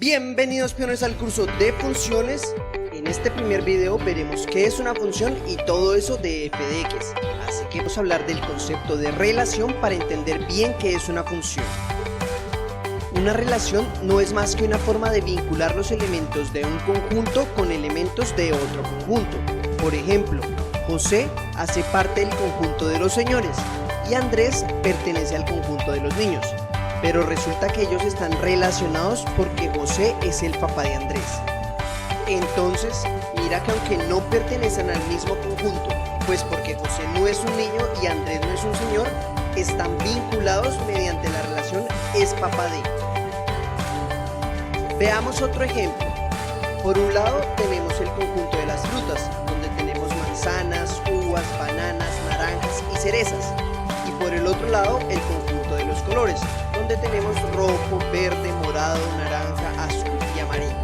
Bienvenidos pioneros al curso de funciones. En este primer video veremos qué es una función y todo eso de f de x. Así que vamos a hablar del concepto de relación para entender bien qué es una función. Una relación no es más que una forma de vincular los elementos de un conjunto con elementos de otro conjunto. Por ejemplo, José hace parte del conjunto de los señores y Andrés pertenece al conjunto de los niños. Pero resulta que ellos están relacionados porque José es el papá de Andrés. Entonces, mira que aunque no pertenecen al mismo conjunto, pues porque José no es un niño y Andrés no es un señor, están vinculados mediante la relación es papá de. Veamos otro ejemplo. Por un lado tenemos el conjunto de las frutas, donde tenemos manzanas, uvas, bananas, naranjas y cerezas. Y por el otro lado el conjunto de los colores, donde tenemos rojo, verde, morado, naranja, azul y amarillo.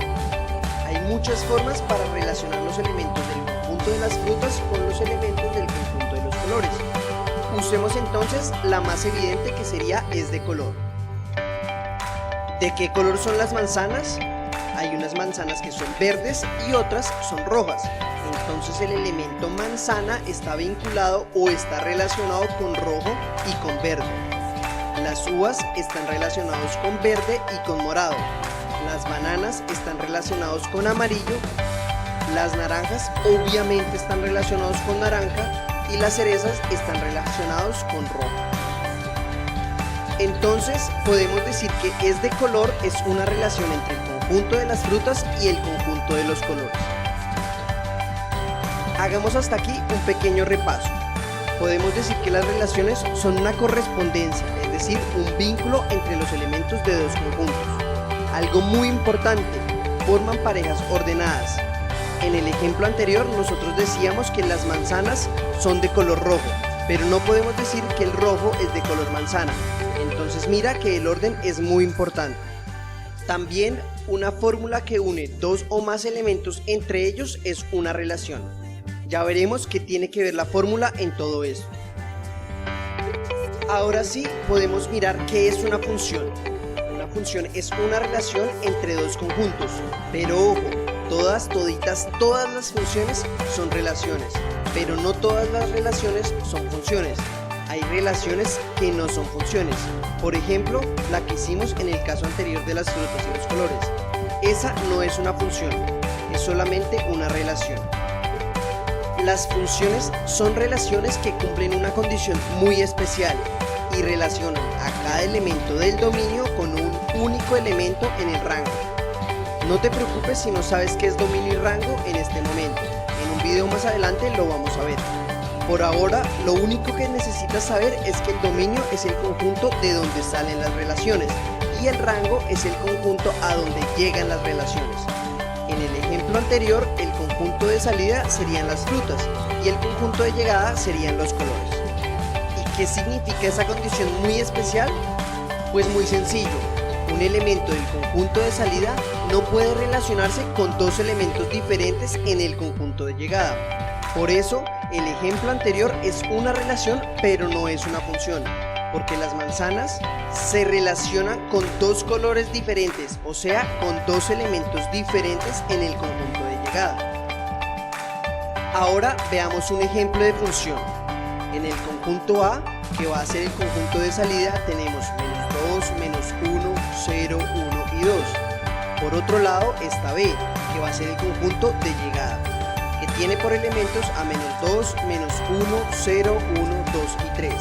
Hay muchas formas para relacionar los elementos del conjunto de las frutas con los elementos del conjunto de los colores. Usemos entonces la más evidente, que sería es de color. ¿De qué color son las manzanas? Hay unas manzanas que son verdes y otras son rojas. Entonces el elemento manzana está vinculado o está relacionado con rojo y con verde. Las uvas están relacionados con verde y con morado. Las bananas están relacionados con amarillo. Las naranjas obviamente están relacionados con naranja y las cerezas están relacionados con rojo. Entonces podemos decir que es de color es una relación entre el conjunto de las frutas y el conjunto de los colores. Hagamos hasta aquí un pequeño repaso. Podemos decir que las relaciones son una correspondencia, es decir, un vínculo entre los elementos de dos conjuntos. Algo muy importante, forman parejas ordenadas. En el ejemplo anterior nosotros decíamos que las manzanas son de color rojo, pero no podemos decir que el rojo es de color manzana. Entonces mira que el orden es muy importante. También una fórmula que une dos o más elementos entre ellos es una relación. Ya veremos qué tiene que ver la fórmula en todo esto. Ahora sí podemos mirar qué es una función. Una función es una relación entre dos conjuntos, pero ojo, todas las funciones son relaciones, pero no todas las relaciones son funciones. Hay relaciones que no son funciones, por ejemplo, la que hicimos en el caso anterior de las frutas y los colores. Esa no es una función, es solamente una relación. Las funciones son relaciones que cumplen una condición muy especial y relacionan a cada elemento del dominio con un único elemento en el rango. No te preocupes si no sabes qué es dominio y rango en este momento, en un video más adelante lo vamos a ver. Por ahora, lo único que necesitas saber es que el dominio es el conjunto de donde salen las relaciones y el rango es el conjunto a donde llegan las relaciones. En el ejemplo anterior, el conjunto de salida serían las frutas y el conjunto de llegada serían los colores. ¿Y qué significa esa condición muy especial? Pues muy sencillo, un elemento del conjunto de salida no puede relacionarse con dos elementos diferentes en el conjunto de llegada. Por eso, el ejemplo anterior es una relación pero no es una función, porque las manzanas se relacionan con dos colores diferentes, o sea, con dos elementos diferentes en el conjunto de llegada. Ahora veamos un ejemplo de función. En el conjunto A, que va a ser el conjunto de salida, tenemos -2, -1, 0, 1 y 2. Por otro lado está B, que va a ser el conjunto de llegada, que tiene por elementos a -2, -1, 0, 1, 2 y 3.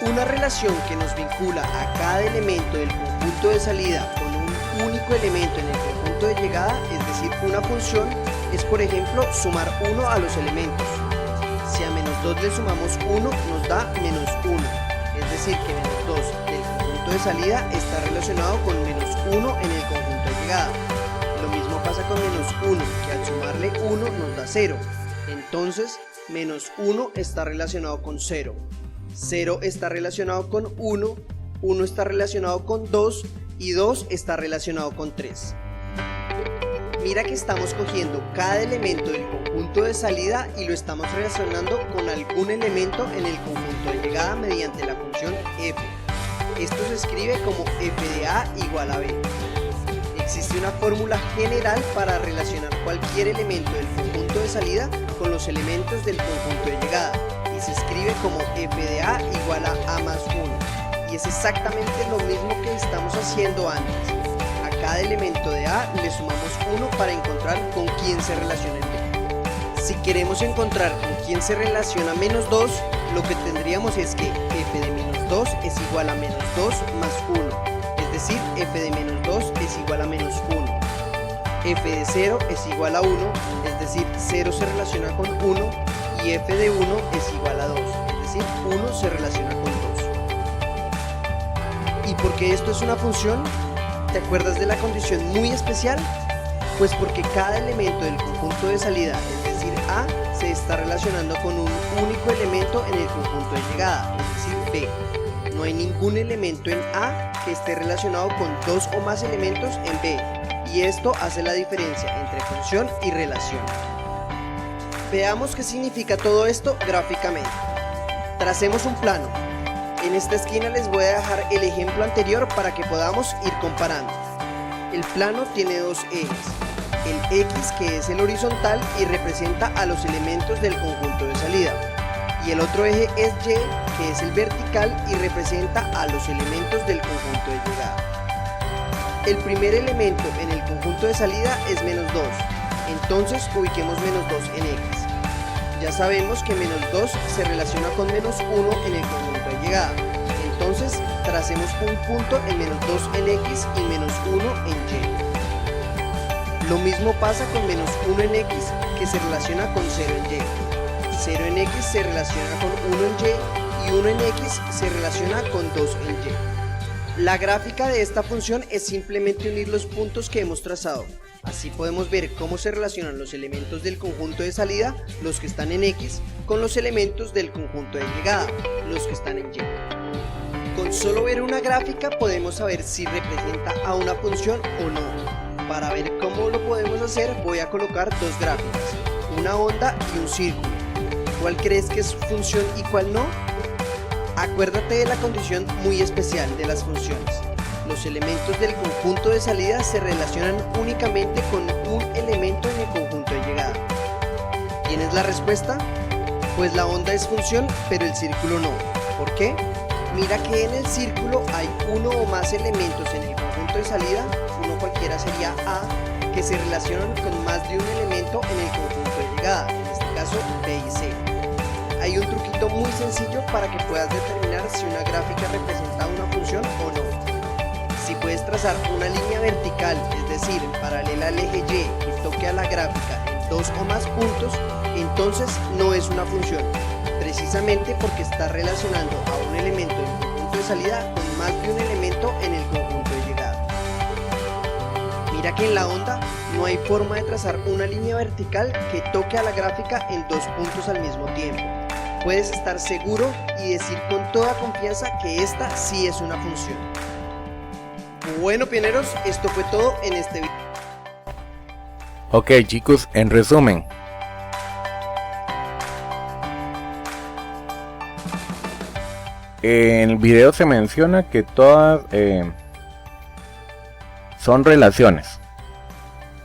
Una relación que nos vincula a cada elemento del conjunto de salida con un único elemento en el conjunto de llegada, es decir, una función, es por ejemplo sumar 1 a los elementos. Si a -2 le sumamos 1 nos da -1, es decir que -2 del conjunto de salida está relacionado con -1 en el conjunto de llegada. Lo mismo pasa con -1, que al sumarle 1 nos da 0. Entonces -1 está relacionado con 0. 0 está relacionado con 1, 1 está relacionado con 2 y 2 está relacionado con 3. Mira que estamos cogiendo cada elemento del conjunto de salida y lo estamos relacionando con algún elemento en el conjunto de llegada mediante la función f. Esto se escribe como f de a igual a b. hay una fórmula general para relacionar cualquier elemento del conjunto de salida con los elementos del conjunto de llegada y se escribe como f de a igual a a más 1 y es exactamente lo mismo que estamos haciendo antes. A cada elemento de a le sumamos 1 para encontrar con quién se relaciona el b. Si queremos encontrar con quién se relaciona menos 2, lo que tendríamos es que f de menos 2 es igual a menos 2 más 1, es decir, f de menos 2 es igual a menos 1. F de 0 es igual a 1, es decir, 0 se relaciona con 1 y f de 1 es igual a 2, es decir, 1 se relaciona con 2. ¿Y por qué esto es una función? ¿Te acuerdas de la condición muy especial? Pues porque cada elemento del conjunto de salida, es decir, a, se está relacionando con un único elemento en el conjunto de llegada, es decir, b. No hay ningún elemento en a que esté relacionado con dos o más elementos en b, y esto hace la diferencia entre función y relación. Veamos qué significa todo esto gráficamente. Tracemos un plano. En esta esquina les voy a dejar el ejemplo anterior para que podamos ir comparando. El plano tiene dos ejes. El X, que es el horizontal y representa a los elementos del conjunto de salida, y el otro eje es Y, que es el vertical y representa a los elementos del conjunto de llegada. El primer elemento en el conjunto de salida es menos 2, entonces ubiquemos menos 2 en X. Ya sabemos que menos 2 se relaciona con menos 1 en el conjunto de llegada, entonces tracemos un punto en menos 2 en X y menos 1 en Y. Lo mismo pasa con menos 1 en X, que se relaciona con 0 en Y. 0 en X se relaciona con 1 en Y y 1 en X se relaciona con 2 en Y. La gráfica de esta función es simplemente unir los puntos que hemos trazado. Así podemos ver cómo se relacionan los elementos del conjunto de salida, los que están en X, con los elementos del conjunto de llegada, los que están en Y. Con solo ver una gráfica podemos saber si representa a una función o no. Para ver cómo lo podemos hacer voy a colocar dos gráficas, una onda y un círculo. ¿Cuál crees que es función y cuál no? Acuérdate de la condición muy especial de las funciones. Los elementos del conjunto de salida se relacionan únicamente con un elemento en el conjunto de llegada. ¿Tienes la respuesta? Pues la onda es función, pero el círculo no. ¿Por qué? Mira que en el círculo hay uno o más elementos en el conjunto de salida, uno cualquiera sería A, que se relacionan con más de un elemento en el conjunto de llegada, en este caso B y C. Hay un truquito muy sencillo para que puedas determinar si una gráfica representa una función o no. Si puedes trazar una línea vertical, es decir, paralela al eje Y que toque a la gráfica en dos o más puntos, entonces no es una función, precisamente porque está relacionando a un elemento del conjunto de salida con más de un elemento en el conjunto de llegada. Mira que en la onda no hay forma de trazar una línea vertical que toque a la gráfica en dos puntos al mismo tiempo. Puedes estar seguro y decir con toda confianza que esta sí es una función. Bueno, pioneros, esto fue todo en este video. Ok, chicos, en resumen, en el video se menciona que todas son relaciones,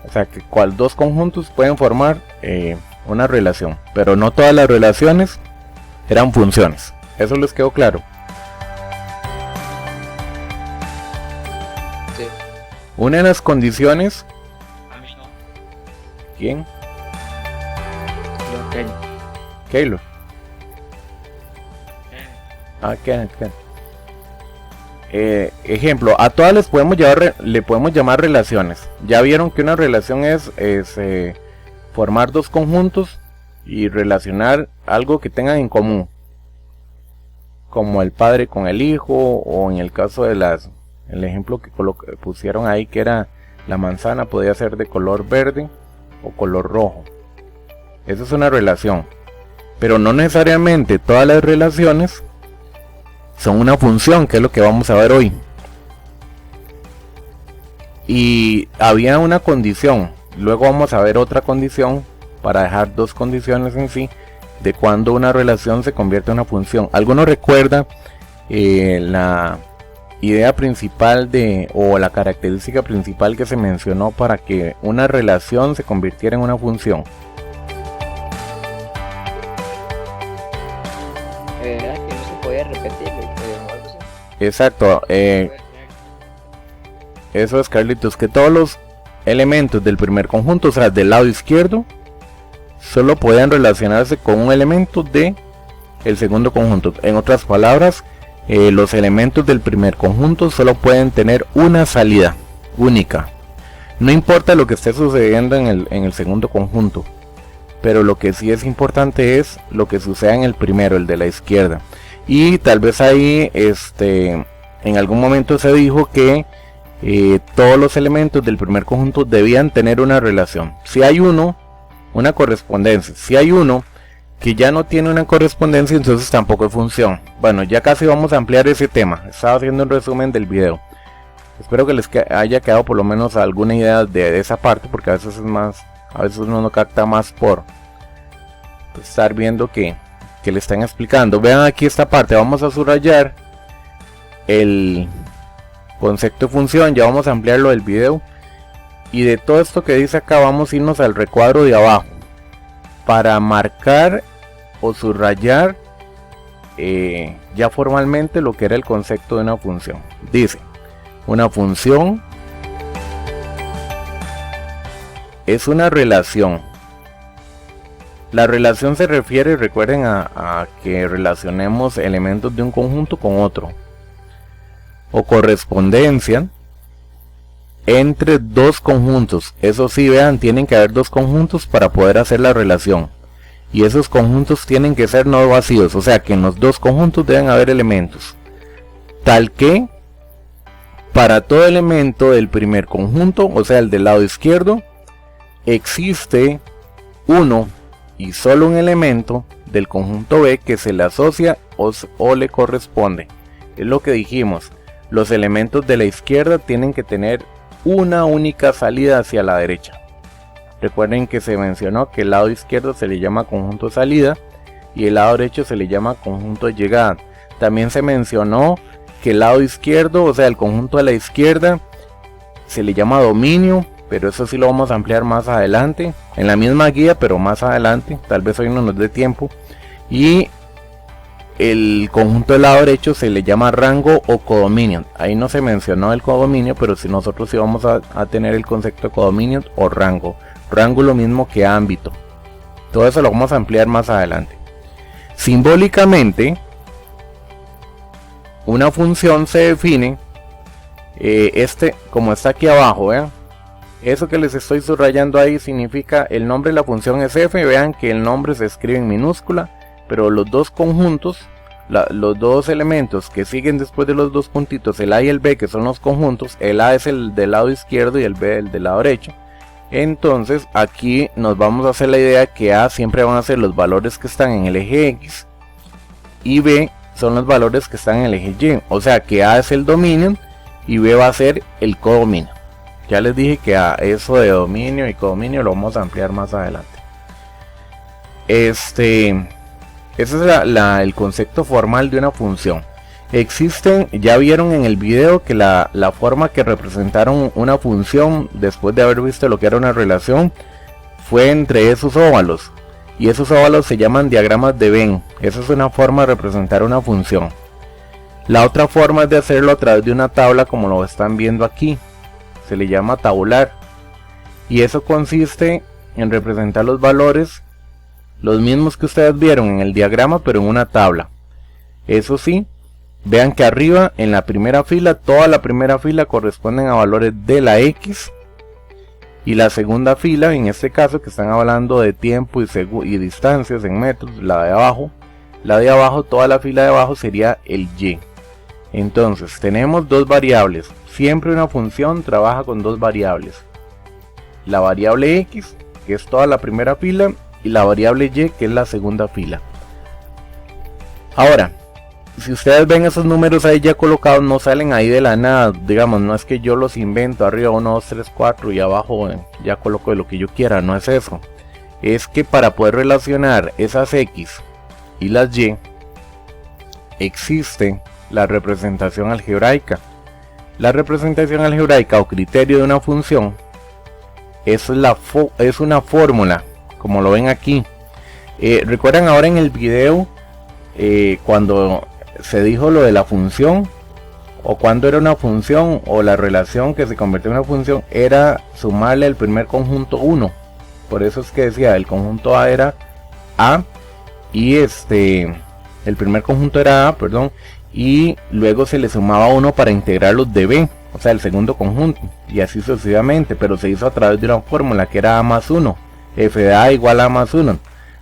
o sea que dos conjuntos pueden formar una relación, pero no todas las relaciones eran funciones. ¿Eso les quedó claro? Sí. Una de las condiciones... A mí no. ¿Quién? Yo, Kenny. Keylor. Ah, Kenneth. Ejemplo, a todas le podemos llamar relaciones. Ya vieron que una relación es formar dos conjuntos y relacionar algo que tengan en común, como el padre con el hijo, o en el caso de el ejemplo que pusieron ahí, que era la manzana, podía ser de color verde o color rojo. Esa es una relación, pero no necesariamente todas las relaciones son una función, que es lo que vamos a ver hoy. Y había una condición, luego vamos a ver otra condición para dejar dos condiciones en sí de cuando una relación se convierte en una función. ¿Alguno recuerda el idea principal o la característica principal que se mencionó para que una relación se convirtiera en una función? Que no se podía repetir o algo así. Exacto, eso es, Carlitos, que todos los elementos del primer conjunto, o sea, del lado izquierdo, solo podían relacionarse con un elemento de el segundo conjunto. En otras palabras, los elementos del primer conjunto solo pueden tener una salida única. No importa lo que esté sucediendo en el segundo conjunto, pero lo que sí es importante es lo que suceda en el primero, el de la izquierda. Y tal vez ahí en algún momento se dijo que todos los elementos del primer conjunto debían tener una relación. Si hay uno, una correspondencia. Si hay uno que ya no tiene una correspondencia, entonces tampoco es función. Bueno, ya casi vamos a ampliar ese tema. Estaba haciendo un resumen del video. Espero que les haya quedado por lo menos alguna idea de esa parte, porque a veces uno no capta más por estar viendo que le están explicando. Vean aquí esta parte, vamos a subrayar el concepto de función, ya vamos a ampliarlo del video. Y de todo esto que dice acá vamos a irnos al recuadro de abajo para marcar o subrayar ya formalmente lo que era el concepto de una función. Dice, una función es una relación. La relación se refiere, recuerden, a que relacionemos elementos de un conjunto con otro, o correspondencia entre dos conjuntos. Eso sí, vean, tienen que haber dos conjuntos para poder hacer la relación. Y esos conjuntos tienen que ser no vacíos, o sea que en los dos conjuntos deben haber elementos. Tal que para todo elemento del primer conjunto, o sea el del lado izquierdo, existe uno y solo un elemento del conjunto B que se le asocia o le corresponde. Es lo que dijimos, los elementos de la izquierda tienen que tener una única salida hacia la derecha. Recuerden que se mencionó que el lado izquierdo se le llama conjunto de salida y el lado derecho se le llama conjunto de llegada. También se mencionó que el lado izquierdo, o sea el conjunto de la izquierda, se le llama dominio, pero eso sí lo vamos a ampliar más adelante, en la misma guía, pero más adelante, tal vez hoy no nos dé tiempo. Y el conjunto del lado derecho se le llama rango o codominio. Ahí no se mencionó el codominio, pero si nosotros sí vamos a tener el concepto de codominio o rango. Rango lo mismo que ámbito. Todo eso lo vamos a ampliar más adelante. Simbólicamente, una función se define como está aquí abajo, vean. Eso que les estoy subrayando ahí significa el nombre de la función es f. Vean que el nombre se escribe en minúscula, pero los dos conjuntos, los dos elementos que siguen después de los dos puntitos, el a y el b, que son los conjuntos, el a es el del lado izquierdo y el b el del lado derecho. Entonces aquí nos vamos a hacer la idea que a siempre van a ser los valores que están en el eje x y b son los valores que están en el eje y, o sea que a es el dominio y b va a ser el codominio. Ya les dije que a eso de dominio y codominio lo vamos a ampliar más adelante. Ese es el concepto formal de una función. Existen, ya vieron en el video que la forma que representaron una función después de haber visto lo que era una relación fue entre esos óvalos, y esos óvalos se llaman diagramas de Venn. Esa es una forma de representar una función. La otra forma es de hacerlo a través de una tabla, como lo están viendo aquí, se le llama tabular, y eso consiste en representar los valores, los mismos que ustedes vieron en el diagrama, pero en una tabla. Eso sí, vean que arriba en la primera fila, toda la primera fila corresponden a valores de la X, y la segunda fila, en este caso que están hablando de tiempo y distancias en metros, la de abajo, toda la fila de abajo sería el Y. Entonces tenemos dos variables. Siempre una función trabaja con dos variables, la variable X, que es toda la primera fila, y la variable Y, que es la segunda fila. Ahora, si ustedes ven esos números ahí ya colocados, no salen ahí de la nada, digamos, no es que yo los invento, arriba 1, 2, 3, 4 y abajo ya coloco de lo que yo quiera, no es eso. Es que para poder relacionar esas X y las Y, existe la representación algebraica. La representación algebraica o criterio de una función es una fórmula, como lo ven aquí. Recuerdan ahora en el video cuando se dijo lo de la función, o cuando era una función, o la relación que se convirtió en una función era sumarle el primer conjunto 1. Por eso es que decía, el conjunto A era A, y el primer conjunto era A, perdón, y luego se le sumaba 1 para integrar los de B, o sea el segundo conjunto, y así sucesivamente, pero se hizo a través de una fórmula que era A más 1, f de A igual a más 1.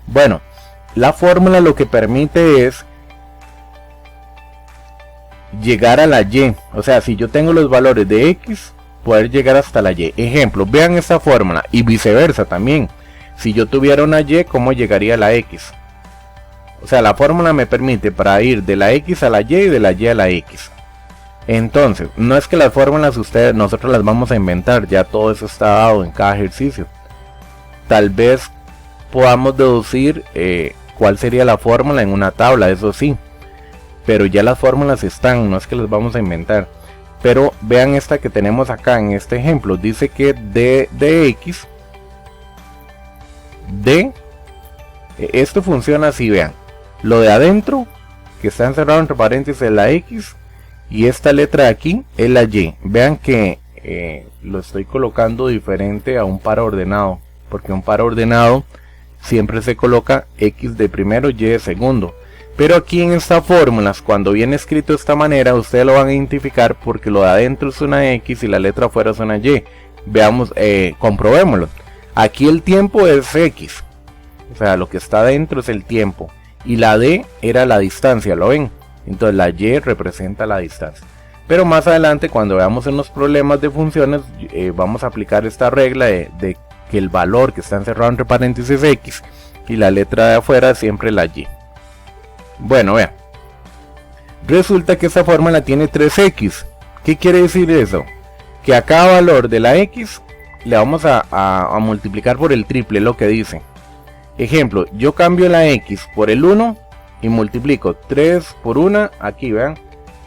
Bueno, la fórmula lo que permite es llegar a la y, o sea, si yo tengo los valores de x, poder llegar hasta la y. Ejemplo, vean esta fórmula, y viceversa también. Si yo tuviera una y, ¿cómo llegaría a la x? O sea, la fórmula me permite para ir de la x a la y de la y a la x. Entonces, no es que las fórmulas nosotros las vamos a inventar, ya todo eso está dado en cada ejercicio. Tal vez podamos deducir cuál sería la fórmula en una tabla, eso sí. Pero ya las fórmulas están, no es que las vamos a inventar. Pero vean esta que tenemos acá en este ejemplo. Dice que d de x, esto funciona así, vean. Lo de adentro, que está encerrado entre paréntesis, es la x. Y esta letra de aquí es la y. Vean que lo estoy colocando diferente a un par ordenado. Porque un par ordenado siempre se coloca x de primero, y de segundo. Pero aquí en estas fórmulas, cuando viene escrito de esta manera, ustedes lo van a identificar porque lo de adentro es una x y la letra afuera es una y. Veamos, comprobémoslo. Aquí el tiempo es x. O sea, lo que está adentro es el tiempo. Y la d era la distancia, ¿lo ven? Entonces la y representa la distancia. Pero más adelante, cuando veamos en los problemas de funciones, vamos a aplicar esta regla de que el valor que está encerrado entre paréntesis es x y la letra de afuera siempre la y. Bueno, vean. Resulta que esta fórmula tiene 3x. ¿Qué quiere decir eso? Que a cada valor de la x le vamos a multiplicar por el triple, lo que dice. Ejemplo, yo cambio la x por el 1 y multiplico 3 por 1. Aquí vean,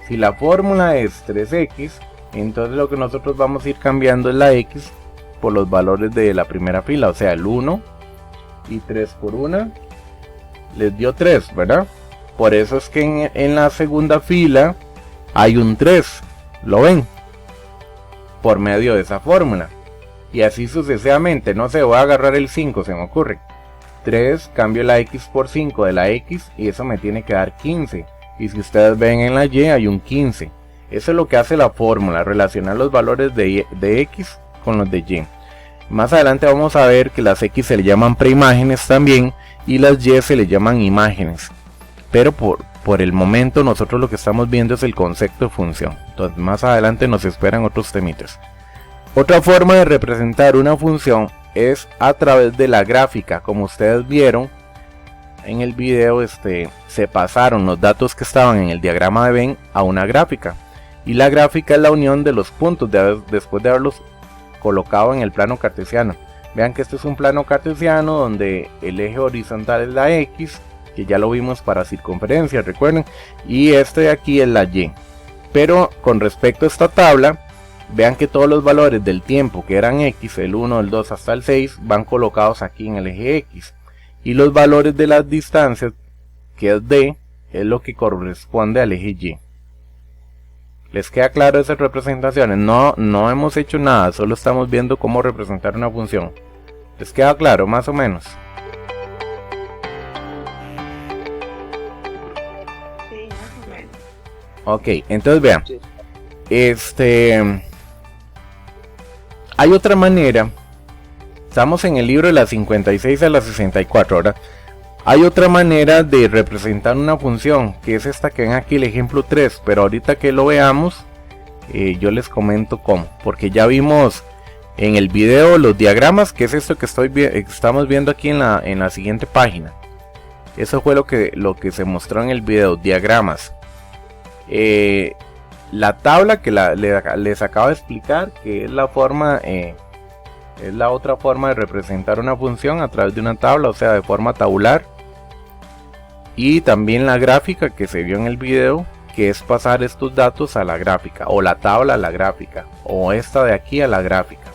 si la fórmula es 3x, entonces lo que nosotros vamos a ir cambiando es la x por los valores de la primera fila. O sea, el 1 y 3 por 1 les dio 3, ¿verdad? Por eso es que en la segunda fila hay un 3, ¿lo ven? Por medio de esa fórmula. Y así sucesivamente, no sé, voy a agarrar el 5, se me ocurre. 3, cambio la x por 5 de la x y eso me tiene que dar 15. Y si ustedes ven en la y hay un 15. Eso es lo que hace la fórmula, relacionar los valores de x con los de y. Más adelante vamos a ver que las x se le llaman preimágenes también y las y se le llaman imágenes. Pero por el momento nosotros lo que estamos viendo es el concepto de función. Entonces más adelante nos esperan otros temitas. Otra forma de representar una función es a través de la gráfica. Como ustedes vieron en el video, se pasaron los datos que estaban en el diagrama de Venn a una gráfica. Y la gráfica es la unión de los puntos después de haberlos colocado en el plano cartesiano. Vean que este es un plano cartesiano donde el eje horizontal es la x, que ya lo vimos para circunferencia, recuerden, y este de aquí es la y. Pero con respecto a esta tabla, vean que todos los valores del tiempo que eran x, el 1, el 2 hasta el 6, van colocados aquí en el eje x, y los valores de las distancias, que es d, es lo que corresponde al eje y. ¿Les queda claro esas representaciones? No hemos hecho nada, solo estamos viendo cómo representar una función. ¿Les queda claro más o menos? Ok, entonces vean, hay otra manera. Estamos en el libro de las 56 a las 64, ¿verdad? Hay otra manera de representar una función, que es esta que ven aquí, el ejemplo 3, pero ahorita que lo veamos, yo les comento cómo, porque ya vimos en el video los diagramas, que es esto que estamos viendo aquí en la siguiente página. Eso fue lo que se mostró en el video, diagramas. La tabla que les acabo de explicar, que es la forma, es la otra forma de representar una función a través de una tabla, o sea, de forma tabular. Y también la gráfica que se vio en el video, que es pasar estos datos a la gráfica, o la tabla a la gráfica, o esta de aquí a la gráfica.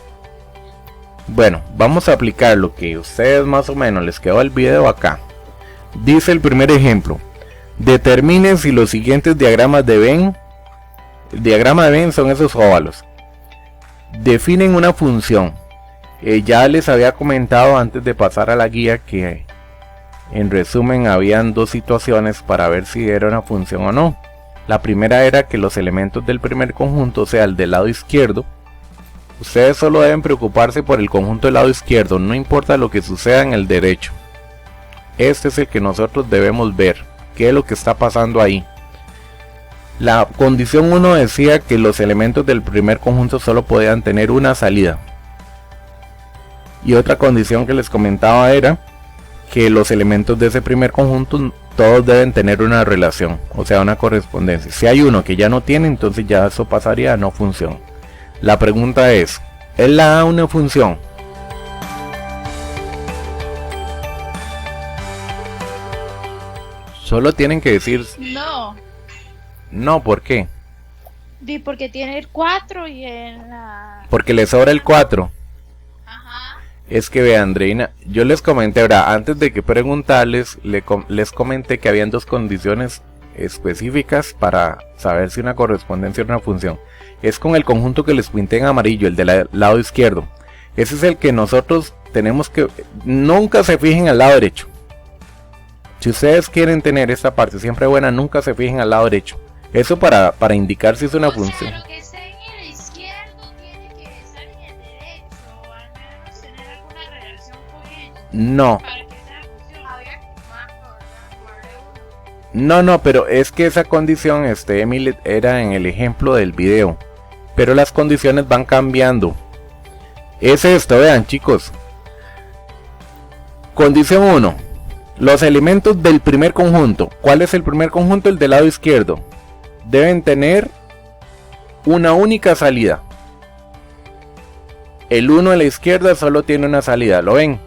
Bueno, vamos a aplicar lo que ustedes más o menos les quedó el video acá. Dice el primer ejemplo: determinen si los siguientes diagramas de Venn, el diagrama de Venn son esos óvalos, definen una función. Ya les había comentado antes de pasar a la guía que en resumen habían dos situaciones para ver si era una función o no. La primera era que los elementos del primer conjunto, o sea el del lado izquierdo, ustedes solo deben preocuparse por el conjunto del lado izquierdo, no importa lo que suceda en el derecho. Este es el que nosotros debemos ver, qué es lo que está pasando ahí. La condición 1 decía que los elementos del primer conjunto solo podían tener una salida. Y otra condición que les comentaba era que los elementos de ese primer conjunto todos deben tener una relación, o sea una correspondencia. Si hay uno que ya no tiene, entonces ya eso pasaría a no función. La pregunta es la A una función? Solo tienen que decir No, no. ¿Por qué? porque tiene el 4 y en la... Porque le sobra el 4. Ajá. Es que vea, Andreina, yo les comenté ahora, antes de que preguntarles, les comenté que habían dos condiciones específicas para saber si una correspondencia era una función. Es con el conjunto que les pinté en amarillo, el del lado izquierdo. Ese es el que nosotros tenemos que... Nunca se fijen al lado derecho. Si ustedes quieren tener esta parte siempre buena, nunca se fijen al lado derecho. Eso para indicar si es una función. Lo que esté en el izquierdo tiene que estar en el derecho, o al menos tener alguna relación con él. No. Para que sea función. Había que sumarlo, ¿verdad? Sumarle uno. No, pero es que esa condición, Emily, era en el ejemplo del video. Pero las condiciones van cambiando. Es esto, vean chicos. Condición 1. Los elementos del primer conjunto. ¿Cuál es el primer conjunto? El del lado izquierdo. Deben tener una única salida. El 1 de la izquierda solo tiene una salida, ¿lo ven?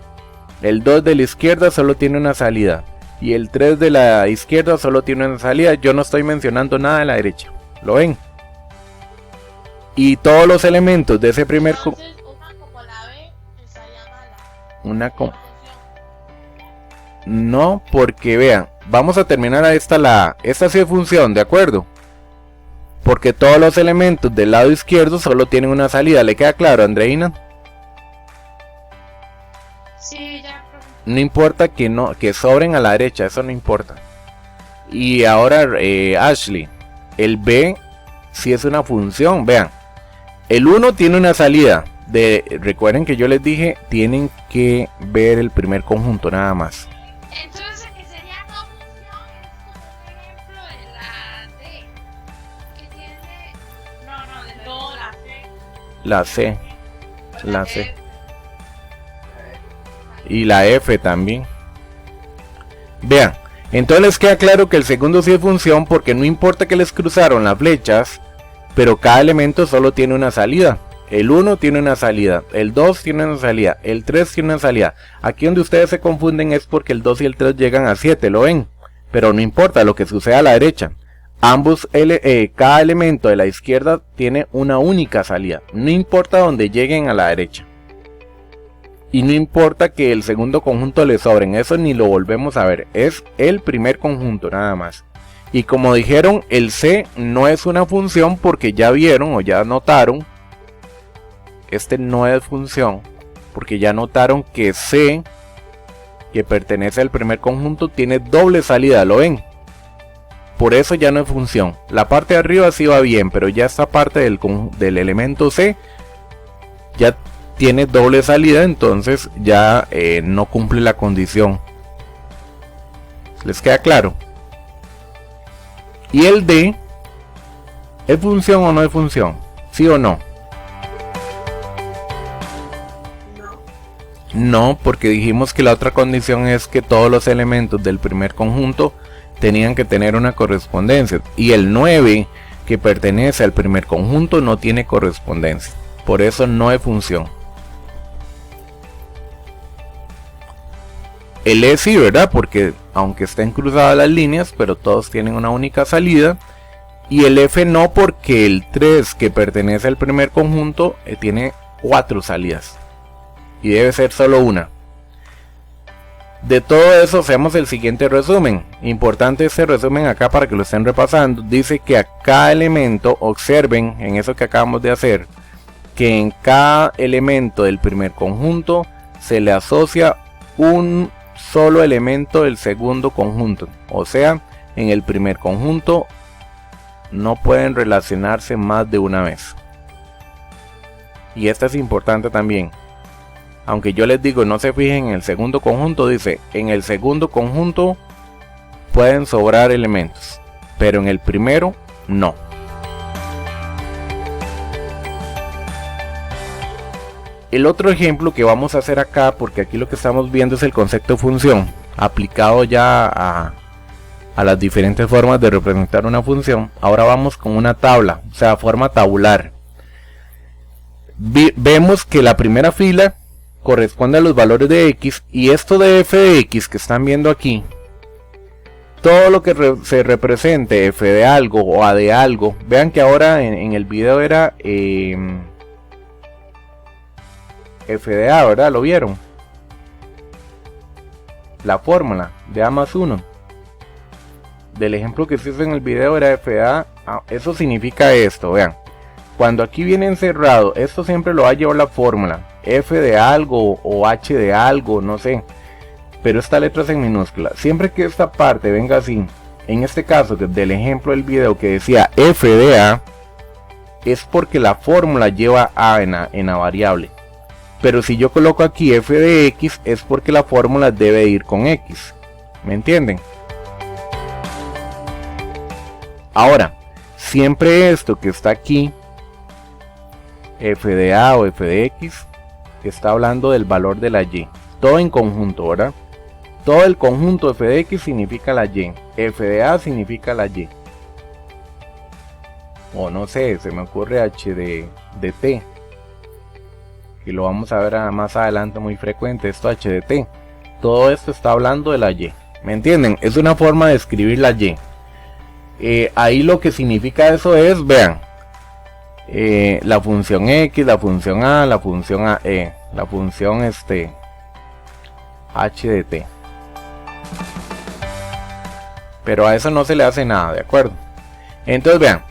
El 2 de la izquierda solo tiene una salida. Y el 3 de la izquierda solo tiene una salida. Yo no estoy mencionando nada de la derecha, ¿lo ven? Y todos los elementos de ese primer conjunto... Entonces, una como la B estaría mala. Una con... No, porque vean, vamos a terminar a esta sí es función, ¿de acuerdo? Porque todos los elementos del lado izquierdo solo tienen una salida. ¿Le queda claro, Andreina? Sí, ya. No importa que sobren a la derecha, eso no importa. Y ahora, Ashley, el B sí es una función, vean. El 1 tiene una salida. Recuerden que yo les dije, tienen que ver el primer conjunto nada más. Entonces, que sería no función es como un ejemplo de la D. Que tiene... No, la C. La C. Y la F también. Vean, entonces les queda claro que el segundo sí es función porque no importa que les cruzaron las flechas, pero cada elemento solo tiene una salida. El 1 tiene una salida, el 2 tiene una salida, el 3 tiene una salida. Aquí donde ustedes se confunden es porque el 2 y el 3 llegan a 7, ¿lo ven? Pero no importa lo que suceda a la derecha. Cada elemento de la izquierda tiene una única salida. No importa donde lleguen a la derecha. Y no importa que el segundo conjunto le sobren, eso ni lo volvemos a ver. Es el primer conjunto nada más. Y como dijeron, el C no es una función porque ya vieron o ya notaron. Este no es función porque ya notaron que C, que pertenece al primer conjunto, tiene doble salida, ¿lo ven? Por eso ya no es función. La parte de arriba sí va bien, pero ya esta parte del elemento C ya tiene doble salida, entonces ya no cumple la condición. ¿Les queda claro? Y el D, ¿es función o no es función? ¿Sí o no? No, porque dijimos que la otra condición es que todos los elementos del primer conjunto tenían que tener una correspondencia. Y el 9, que pertenece al primer conjunto, no tiene correspondencia. Por eso no es función. El E sí, ¿verdad? Porque aunque estén cruzadas las líneas, pero todos tienen una única salida. Y el F no, porque el 3 que pertenece al primer conjunto tiene 4 salidas. Y debe ser solo una. De todo eso hacemos el siguiente resumen. Importante este resumen acá para que lo estén repasando. Dice que a cada elemento, observen en eso que acabamos de hacer, que en cada elemento del primer conjunto se le asocia un solo elemento del segundo conjunto. O sea, en el primer conjunto no pueden relacionarse más de una vez. Y esta es importante también. Aunque yo les digo, no se fijen en el segundo conjunto, dice, en el segundo conjunto pueden sobrar elementos, pero en el primero no. El otro ejemplo que vamos a hacer acá, porque aquí lo que estamos viendo es el concepto de función, aplicado ya a las diferentes formas de representar una función. Ahora vamos con una tabla, o sea, forma tabular. Vemos que la primera fila corresponde a los valores de x, y esto de f de x que están viendo aquí, todo lo que se represente f de algo o a de algo, vean que ahora en el video era f de a, ¿verdad? ¿Lo vieron? La fórmula de a más 1 del ejemplo que se hizo en el video era f de a. Eso significa esto, vean, cuando aquí viene encerrado, esto siempre lo va a llevar la fórmula f de algo o h de algo, no sé, pero esta letra es en minúscula. Siempre que esta parte venga así, en este caso del ejemplo del video que decía f de a, es porque la fórmula lleva a en la variable. Pero si yo coloco aquí f de x, es porque la fórmula debe ir con x. ¿Me entienden? Ahora, siempre esto que está aquí, f de a o f de x, está hablando del valor de la y. Todo en conjunto, ¿verdad? Todo el conjunto f de x significa la y. F de a significa la y. O no sé, se me ocurre h de t. Y lo vamos a ver más adelante muy frecuente, esto h de t. Todo esto está hablando de la y. ¿Me entienden? Es una forma de escribir la y. Ahí lo que significa eso es, vean, la función x, la función a, la función la función h de t. Pero a eso no se le hace nada, ¿de acuerdo? Entonces vean,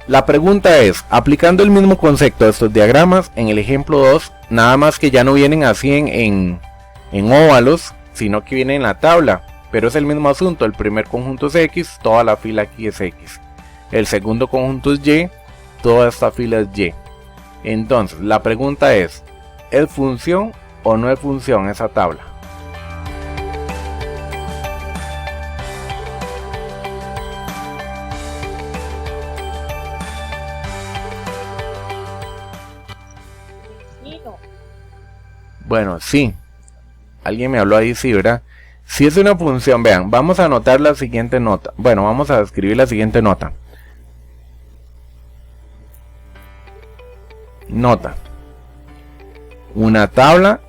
la pregunta es, aplicando el mismo concepto a estos diagramas, en el ejemplo 2, nada más que ya no vienen así en óvalos, sino que vienen en la tabla, pero es el mismo asunto. El primer conjunto es x, toda la fila aquí es x. El segundo conjunto es y, toda esta fila es y. Entonces, la pregunta es función o no es función esa tabla? Bueno, sí. Alguien me habló ahí, sí, ¿verdad? Si es una función, vean, vamos a anotar la siguiente nota. Bueno, vamos a escribir la siguiente nota. Nota. Una tabla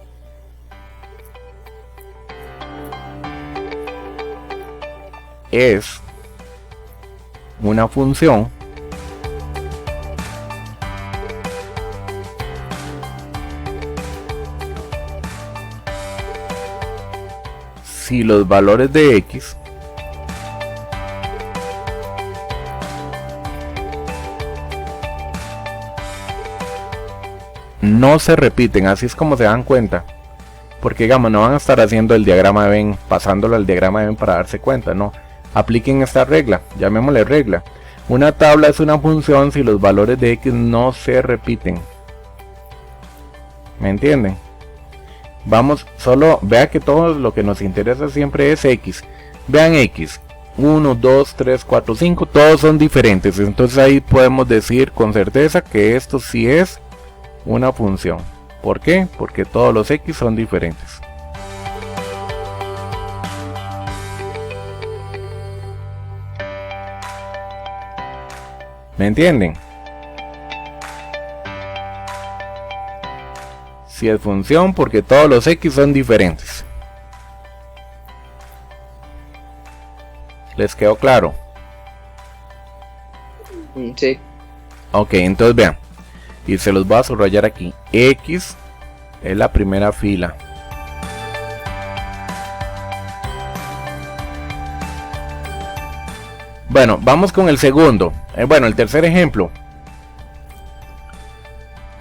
es una función si los valores de x no se repiten. Así es como se dan cuenta, porque digamos, no van a estar haciendo el diagrama de Venn, pasándolo al diagrama de Venn para darse cuenta, no. Apliquen esta regla, llamémosle regla. Una tabla es una función si los valores de x no se repiten. ¿Me entienden? Vamos, solo vea que todo lo que nos interesa siempre es x. Vean x, 1, 2, 3, 4, 5, todos son diferentes. Entonces ahí podemos decir con certeza que esto sí es una función. ¿Por qué? Porque todos los x son diferentes. ¿Me entienden? Si es función porque todos los x son diferentes. ¿Les quedó claro? Sí. Ok, entonces vean. Y se los voy a subrayar aquí. X es la primera fila. Bueno, vamos con el segundo. Bueno, el tercer ejemplo.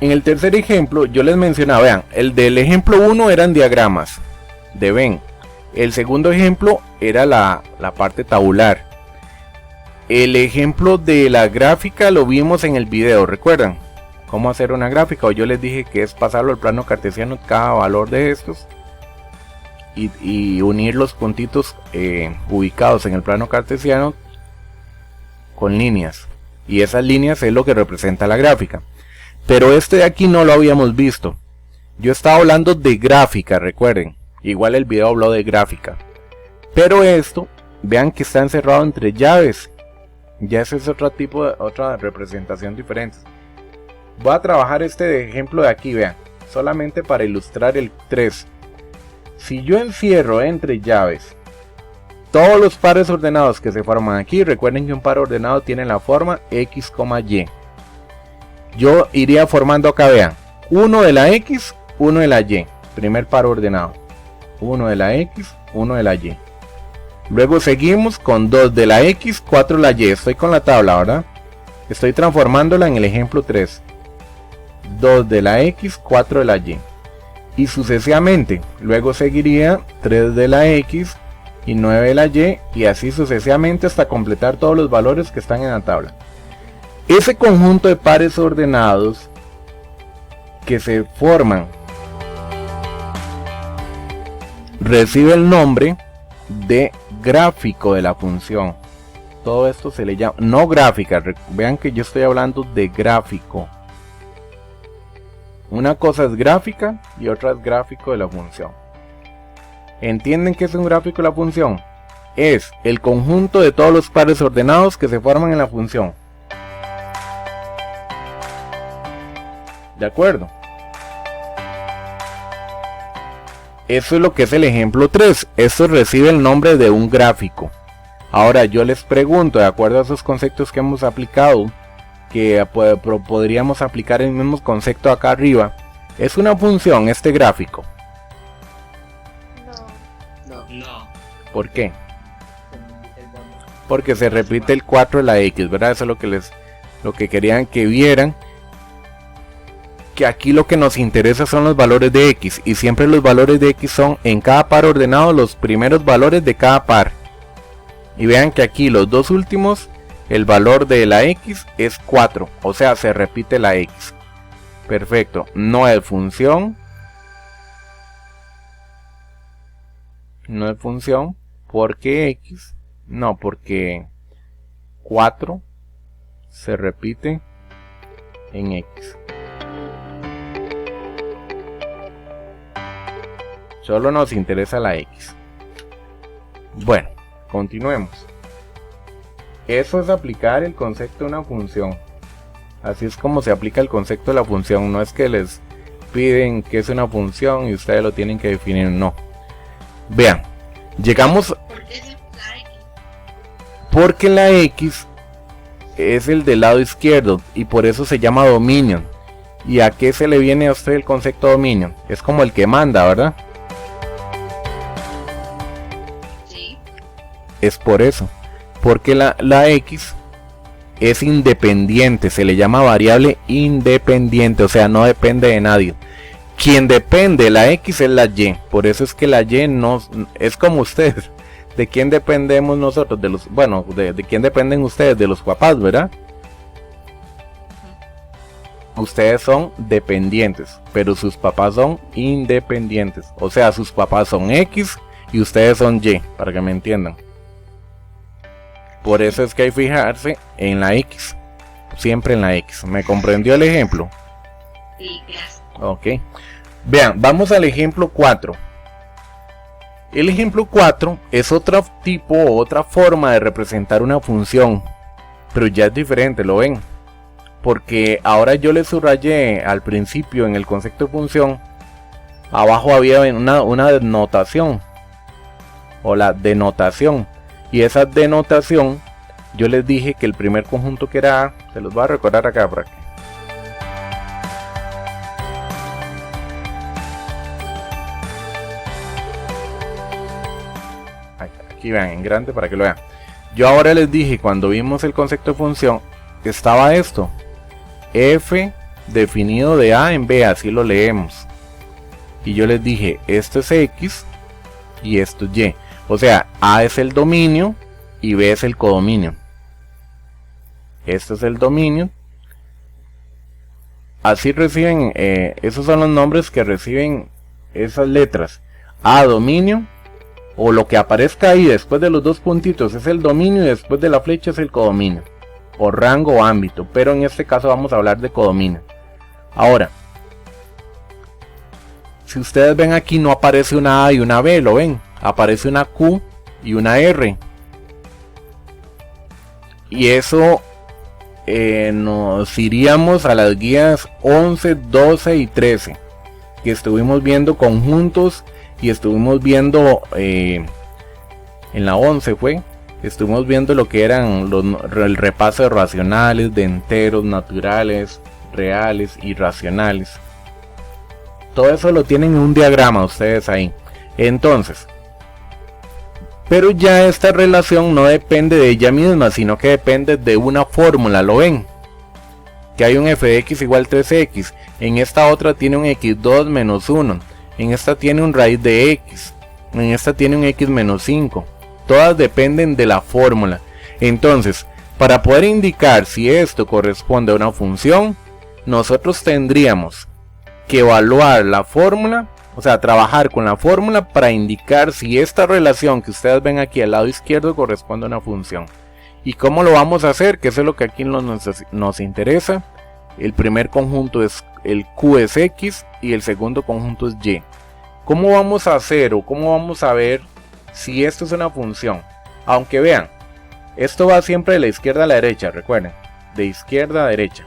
En el tercer ejemplo yo les mencionaba, vean, el del ejemplo 1 eran diagramas de Venn. El segundo ejemplo era la parte tabular. El ejemplo de la gráfica lo vimos en el video, ¿recuerdan? Cómo hacer una gráfica, o yo les dije que es pasarlo al plano cartesiano cada valor de estos y unir los puntitos ubicados en el plano cartesiano con líneas, y esas líneas es lo que representa la gráfica. Pero este de aquí no lo habíamos visto. Yo estaba hablando de gráfica, recuerden, igual el video habló de gráfica, pero esto, vean que está encerrado entre llaves. Ya ese es otra representación diferente. Voy a trabajar este ejemplo de aquí, vean, solamente para ilustrar el 3. Si yo encierro entre llaves todos los pares ordenados que se forman aquí, recuerden que un par ordenado tiene la forma X, Y. Yo iría formando acá, vean, uno de la X, uno de la Y, primer par ordenado, uno de la X, uno de la Y. Luego seguimos con 2 de la X, 4 de la Y. Estoy con la tabla, ¿verdad? Estoy transformándola en el ejemplo 3. 2 de la X, 4 de la Y. Y sucesivamente. Luego seguiría 3 de la X y 9 de la Y. Y así sucesivamente hasta completar todos los valores que están en la tabla. Ese conjunto de pares ordenados que se forman recibe el nombre de gráfico de la función. Todo esto se le llama, no gráfica, vean que yo estoy hablando de gráfico. Una cosa es gráfica y otra es gráfico de la función. ¿Entienden qué es un gráfico de la función? Es el conjunto de todos los pares ordenados que se forman en la función. ¿De acuerdo? Eso es lo que es el ejemplo 3. Esto recibe el nombre de un gráfico. Ahora yo les pregunto, de acuerdo a esos conceptos que hemos aplicado, que podríamos aplicar el mismo concepto acá arriba, ¿es una función este gráfico? No. ¿Por qué? Porque se repite el 4 de la X, ¿verdad? Eso es lo que querían que vieran. Que aquí lo que nos interesa son los valores de X, y siempre los valores de X son en cada par ordenado los primeros valores de cada par. Y vean que aquí los dos últimos, el valor de la X es 4, o sea se repite la X. Perfecto, no es función. No es función, porque X, no, porque 4 se repite en X. Solo nos interesa la X. Bueno, continuemos. Eso es aplicar el concepto de una función. Así es como se aplica el concepto de la función. No es que les piden que es una función y ustedes lo tienen que definir, no. Vean, llegamos... ¿Por qué es la X? Porque la X es el del lado izquierdo y por eso se llama dominio. ¿Y a qué se le viene a usted el concepto dominio? Es como el que manda, ¿verdad? Es por eso, porque la X es independiente, se le llama variable independiente, o sea no depende de nadie. Quien depende de la X es la Y, por eso es que la Y no es como ustedes. ¿De quién dependemos nosotros? ¿De quién dependen ustedes? De los papás, ¿verdad? Ustedes son dependientes, pero sus papás son independientes, o sea sus papás son X y ustedes son Y, para que me entiendan. Por eso es que hay que fijarse en la X. Siempre en la X. ¿Me comprendió el ejemplo? Sí, gracias. Ok. Vean, vamos al ejemplo 4. El ejemplo 4 es otro tipo o otra forma de representar una función. Pero ya es diferente, ¿lo ven? Porque ahora yo le subrayé al principio en el concepto de función. Abajo había una denotación. O la denotación. Y esa denotación yo les dije que el primer conjunto que era A, se los voy a recordar acá por aquí. Aquí vean en grande para que lo vean. Yo ahora les dije, cuando vimos el concepto de función, estaba esto, f definido de a en b, así lo leemos. Y yo les dije, esto es x y esto es y. O sea, a es el dominio y b es el codominio. Esto es el dominio. Así reciben, esos son los nombres que reciben esas letras. A, dominio, o lo que aparezca ahí después de los dos puntitos es el dominio y después de la flecha es el codominio. O rango o ámbito, pero en este caso vamos a hablar de codominio. Ahora, si ustedes ven aquí no aparece una A y una B, ¿lo ven? Aparece una Q y una R. Y eso nos iríamos a las guías 11, 12 y 13, que estuvimos viendo conjuntos y estuvimos viendo en la 11 estuvimos viendo lo que eran el repaso de racionales, de enteros, naturales, reales y racionales. Todo eso lo tienen en un diagrama ustedes ahí. Entonces, pero ya esta relación no depende de ella misma, sino que depende de una fórmula, ¿lo ven? Que hay un f de x igual 3x, en esta otra tiene un x2 menos 1, en esta tiene un raíz de x, en esta tiene un x menos 5. Todas dependen de la fórmula. Entonces, para poder indicar si esto corresponde a una función, nosotros tendríamos que evaluar la fórmula, o sea, trabajar con la fórmula para indicar si esta relación que ustedes ven aquí al lado izquierdo corresponde a una función. ¿Y cómo lo vamos a hacer? Que eso es lo que aquí nos interesa. El primer conjunto es el Q es X y el segundo conjunto es Y. ¿Cómo vamos a hacer o cómo vamos a ver si esto es una función? Aunque vean, esto va siempre de la izquierda a la derecha, recuerden, de izquierda a derecha.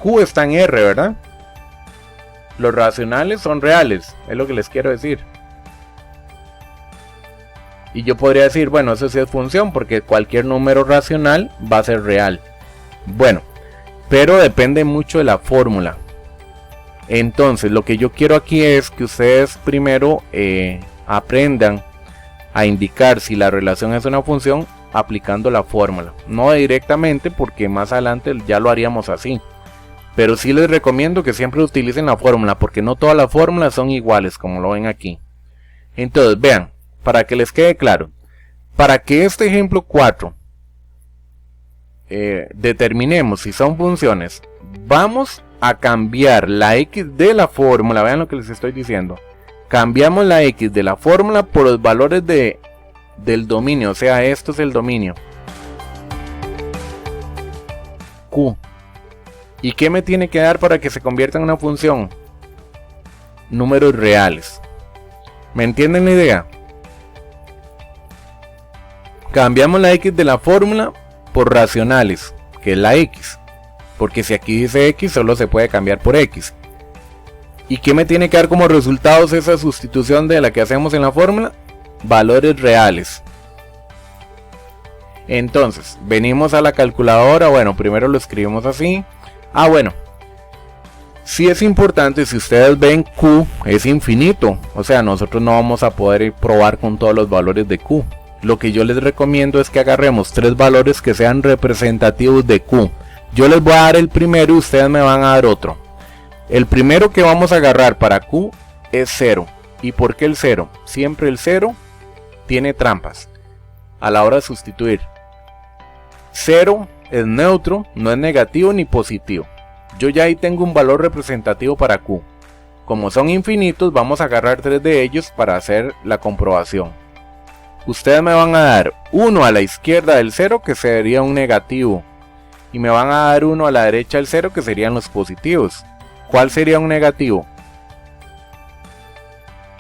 Q está en R, ¿verdad? Los racionales son reales, es lo que les quiero decir. Y yo podría decir, bueno, eso sí es función porque cualquier número racional va a ser real. Bueno, pero depende mucho de la fórmula. Entonces, lo que yo quiero aquí es que ustedes primero aprendan a indicar si la relación es una función aplicando la fórmula. No directamente porque más adelante ya lo haríamos así. Pero sí les recomiendo que siempre utilicen la fórmula porque no todas las fórmulas son iguales como lo ven aquí. Entonces vean, para que les quede claro, para que este ejemplo 4 determinemos si son funciones, vamos a cambiar la x de la fórmula. Vean lo que les estoy diciendo. Cambiamos la x de la fórmula por los valores del dominio, o sea, esto es el dominio. Q. ¿Y qué me tiene que dar para que se convierta en una función? Números reales. ¿Me entienden la idea? Cambiamos la x de la fórmula por racionales, que es la x. Porque si aquí dice x, solo se puede cambiar por x. ¿Y qué me tiene que dar como resultados esa sustitución de la que hacemos en la fórmula? Valores reales. Entonces, venimos a la calculadora. Bueno, primero lo escribimos así. Bueno, sí es importante, si ustedes ven Q es infinito, o sea, nosotros no vamos a poder probar con todos los valores de Q. Lo que yo les recomiendo es que agarremos 3 valores que sean representativos de Q. Yo les voy a dar el primero y ustedes me van a dar otro. El primero que vamos a agarrar para Q es 0. ¿Y por qué el 0? Siempre el 0 tiene trampas a la hora de sustituir. 0 es neutro, no es negativo ni positivo. Yo ya ahí tengo un valor representativo para Q. Como son infinitos, vamos a agarrar 3 de ellos para hacer la comprobación. Ustedes me van a dar 1 a la izquierda del 0, que sería un negativo. Y me van a dar 1 a la derecha del 0, que serían los positivos. ¿Cuál sería un negativo?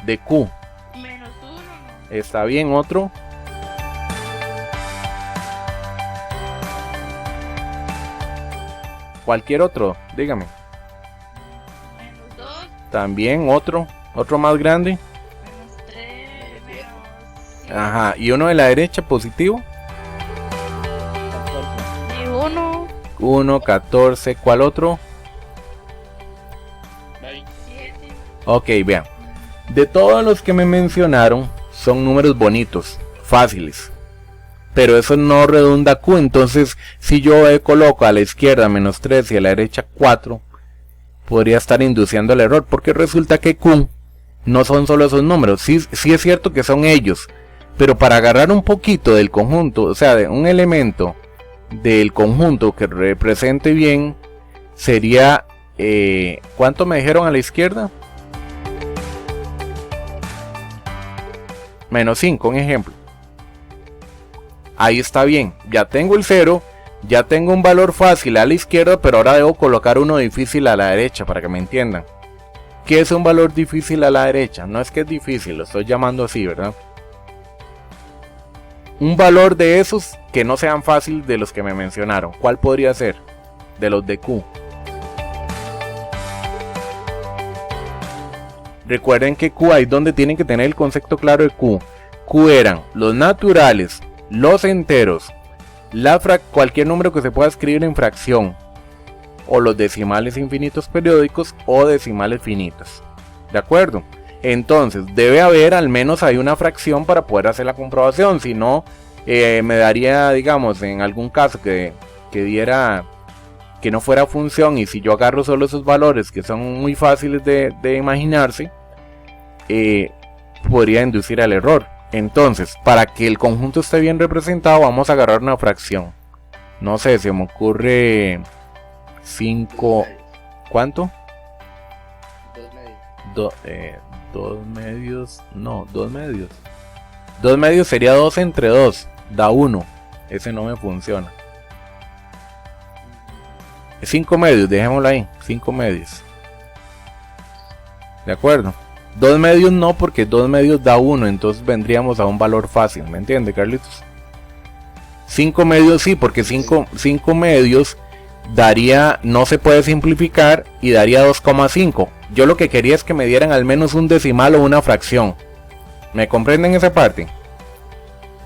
De Q. Menos 1, ¿no? Está bien, otro. Cualquier otro, dígame. Menos 2, También otro más grande. menos 3, menos 5. Ajá, y uno de la derecha positivo. 1, 14, ¿cuál otro? 7. Ok, vean. De todos los que me mencionaron, son números bonitos, fáciles. Pero eso no redunda Q, entonces si yo coloco a la izquierda -3 y a la derecha 4, podría estar induciendo el error, porque resulta que Q no son solo esos números, sí es cierto que son ellos, pero para agarrar un poquito del conjunto, o sea, de un elemento del conjunto que represente bien, sería, ¿cuánto me dijeron a la izquierda? -5, un ejemplo. Ahí está bien, ya tengo el 0, ya tengo un valor fácil a la izquierda, pero ahora debo colocar uno difícil a la derecha para que me entiendan. ¿Qué es un valor difícil a la derecha? No es que es difícil, lo estoy llamando así, ¿verdad? Un valor de esos que no sean fáciles de los que me mencionaron. ¿Cuál podría ser? De los de Q. Recuerden que Q ahí es donde tienen que tener el concepto claro de Q. Q eran los naturales, los enteros, cualquier número que se pueda escribir en fracción, o los decimales infinitos periódicos o decimales finitos. ¿De acuerdo? Entonces debe haber al menos ahí una fracción para poder hacer la comprobación. Si no, me daría, digamos, en algún caso que diera que no fuera función, y si yo agarro solo esos valores que son muy fáciles de imaginarse, podría inducir al error. Entonces, para que el conjunto esté bien representado, vamos a agarrar una fracción. No sé, se me ocurre 5. ¿Cuánto? 2 medios. 2 medios. No, 2 medios. 2 medios sería 2 entre 2. Da 1. Ese no me funciona. 5 medios, dejémoslo ahí. 5 medios. ¿De acuerdo? 2 medios no, porque 2 medios da 1, entonces vendríamos a un valor fácil, ¿me entiende, Carlitos? 5 medios sí, porque 5 medios daría, no se puede simplificar, y daría 2,5. Yo lo que quería es que me dieran al menos un decimal o una fracción. ¿Me comprenden esa parte?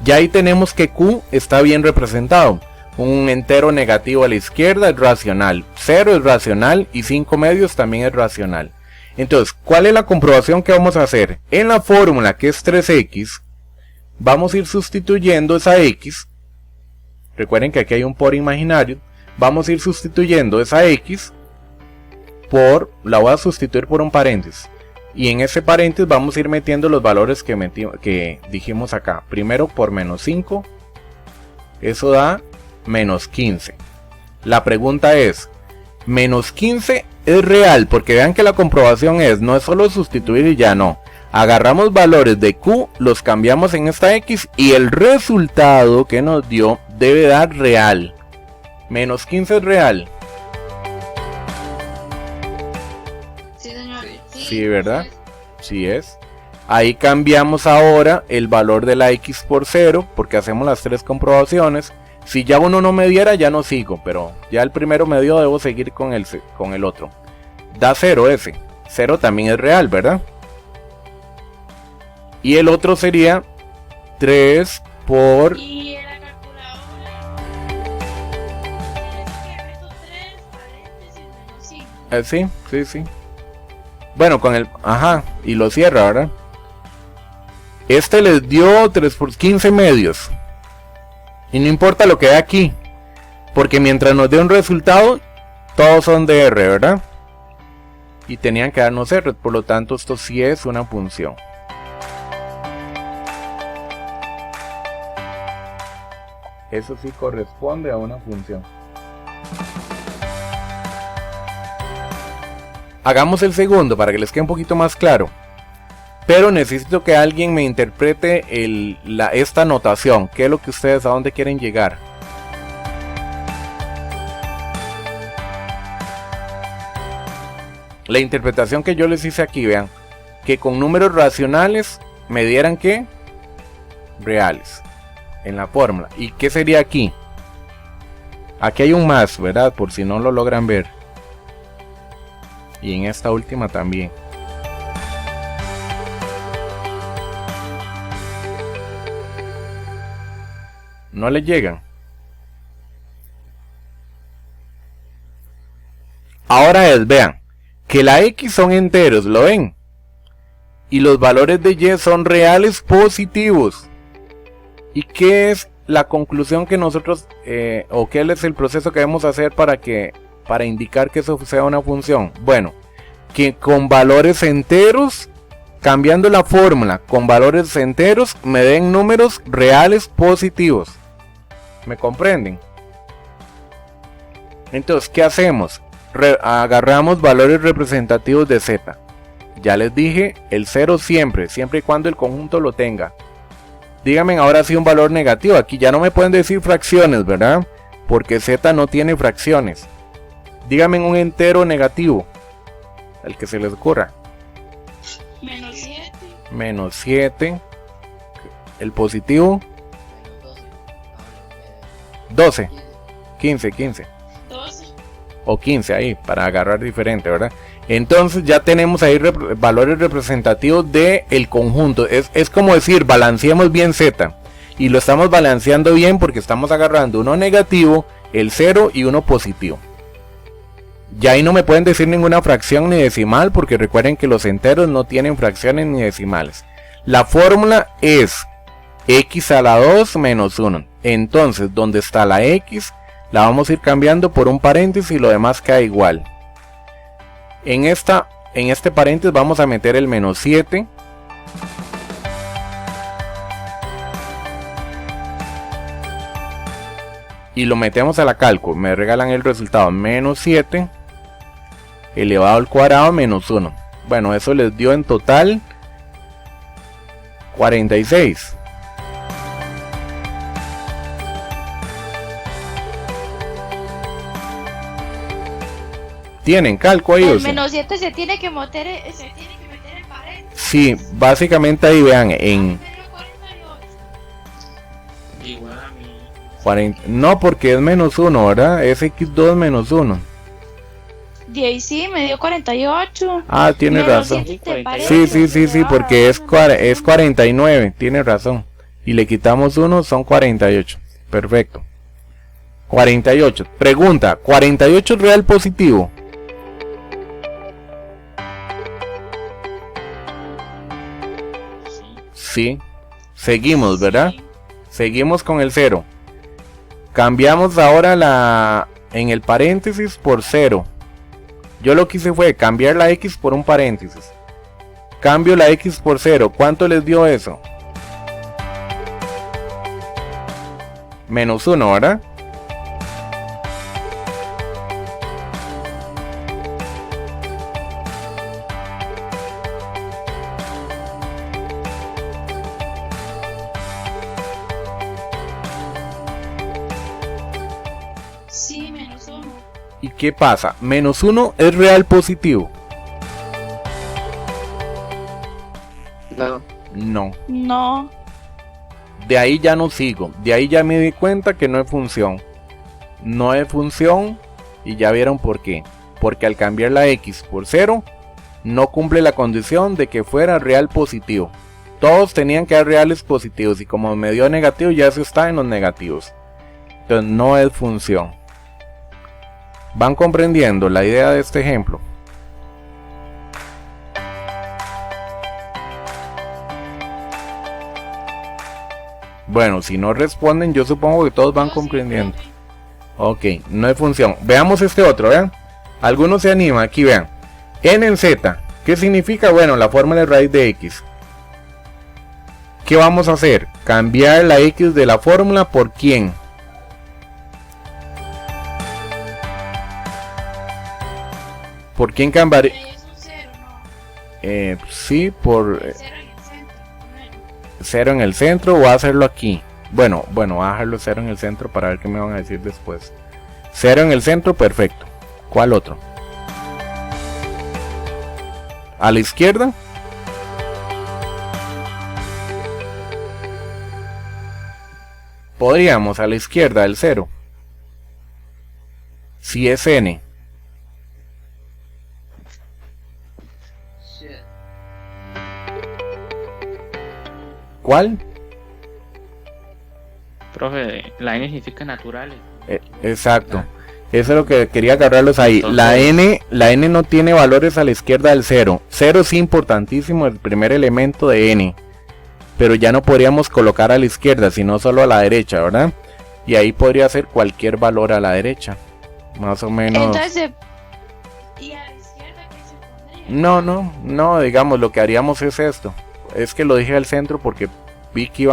Ya ahí tenemos que Q está bien representado. Un entero negativo a la izquierda es racional, 0 es racional y 5 medios también es racional. Entonces, ¿cuál es la comprobación que vamos a hacer? En la fórmula, que es 3x, vamos a ir sustituyendo esa x. Recuerden que aquí hay un por imaginario. Vamos a ir sustituyendo esa x la voy a sustituir por un paréntesis. Y en ese paréntesis vamos a ir metiendo los valores que dijimos acá. Primero por -5, eso da -15. La pregunta es, -15 es real, porque vean que la comprobación no es solo sustituir y ya no. Agarramos valores de Q, los cambiamos en esta X y el resultado que nos dio debe dar real. -15 es real. Sí, señor. Sí, ¿verdad? Sí es. Ahí cambiamos ahora el valor de la X por 0, porque hacemos las 3 comprobaciones. Si ya uno no me diera, ya no sigo, pero ya el primero me dio, debo seguir con el otro. Da 0 ese. 0 también es real, ¿verdad? Y el otro sería 3 por... Y en la calculadora, meto 3, paréntesis, -5. Sí. Bueno, con el... Ajá, y lo cierra, ¿verdad? Este les dio 3 por 15 medios. Y no importa lo que dé aquí, porque mientras nos dé un resultado, todos son de R, ¿verdad? Y tenían que darnos R, por lo tanto esto sí es una función. Eso sí corresponde a una función. Hagamos el segundo para que les quede un poquito más claro. Pero necesito que alguien me interprete esta notación. ¿Qué es lo que ustedes, a dónde quieren llegar? La interpretación que yo les hice aquí, vean. Que con números racionales me dieran ¿qué? Reales. En la fórmula. ¿Y qué sería aquí? Aquí hay un más, ¿verdad? Por si no lo logran ver. Y en esta última también. ¿No le llegan? Ahora vean, que la X son enteros, ¿lo ven? Y los valores de Y son reales positivos. ¿Y qué es la conclusión que nosotros, o qué es el proceso que debemos hacer para indicar que eso sea una función? Bueno, que con valores enteros, cambiando la fórmula con valores enteros, me den números reales positivos. ¿Me comprenden? Entonces, ¿qué hacemos? Agarramos valores representativos de Z. Ya les dije, el 0 siempre y cuando el conjunto lo tenga. Díganme ahora sí un valor negativo. Aquí ya no me pueden decir fracciones, ¿verdad? Porque Z no tiene fracciones. Díganme un entero negativo, el que se les ocurra. -7. -7. El positivo, Menos 12. 12. 15. 12. O 15 ahí, para agarrar diferente, ¿verdad? Entonces ya tenemos ahí valores representativos del conjunto. Es como decir, balanceemos bien Z. Y lo estamos balanceando bien porque estamos agarrando uno negativo, el 0 y uno positivo. Ya ahí no me pueden decir ninguna fracción ni decimal, porque recuerden que los enteros no tienen fracciones ni decimales. La fórmula es x a la 2 menos 1. Entonces, donde está la x, la vamos a ir cambiando por un paréntesis y lo demás queda igual. En este paréntesis vamos a meter el -7. Y lo metemos a la cálculo. Me regalan el resultado -7 elevado al cuadrado menos 1. Bueno, eso les dio en total 46. ¿Tienen cálculo ahí? El O sea? -7 se tiene que meter en paréntesis. Sí, básicamente ahí vean en 48. Igual a mí. 40, no, porque es -1, ¿verdad? Es x2 menos 1. Y ahí sí, me dio 48. Ah, tiene Menos razón. 7 te Sí, parece. sí, porque es 49, tiene razón. Y le quitamos 1, son 48. Perfecto. 48. Pregunta, ¿48 es real positivo? Sí. Seguimos, ¿verdad? Sí. Seguimos con el 0. Cambiamos ahora en el paréntesis por 0. Yo lo que hice fue cambiar la x por un paréntesis. Cambio la x por 0. ¿Cuánto les dio eso? -1, ¿verdad? Sí, -1. ¿Y qué pasa? -1 es real positivo. No. No. No. De ahí ya no sigo. De ahí ya me di cuenta que no es función. No es función. Y ya vieron por qué. Porque al cambiar la x por 0, no cumple la condición de que fuera real positivo. Todos tenían que dar reales positivos. Y como me dio negativo, ya se está en los negativos. Entonces no es función. ¿Van comprendiendo la idea de este ejemplo? Bueno, si no responden, yo supongo que todos van comprendiendo. Ok, no es función. Veamos este otro, vean. Algunos se animan, aquí vean. N en Z. ¿Qué significa? Bueno, la fórmula de raíz de X. ¿Qué vamos a hacer? Cambiar la X de la fórmula por quién. ¿Por quién cambiar? Es un 0, ¿no? Sí, por 0 en el centro. 0 en el centro o a hacerlo aquí. Bueno, voy a dejarlo 0 en el centro para ver qué me van a decir después. 0 en el centro, perfecto. ¿Cuál otro? A la izquierda. Podríamos a la izquierda del 0. Si es n. Shit. ¿Cuál? Profe, la N significa naturales. Exacto. Eso es lo que quería agarrarlos ahí. Entonces, La n no tiene valores a la izquierda del 0. 0 es importantísimo, el primer elemento de n. Pero ya no podríamos colocar a la izquierda, sino solo a la derecha, ¿verdad? Y ahí podría ser cualquier valor a la derecha. Más o menos. Entonces, ¿y a la izquierda qué se pondría? No, digamos, lo que haríamos es esto. Es que lo dije al centro porque vi que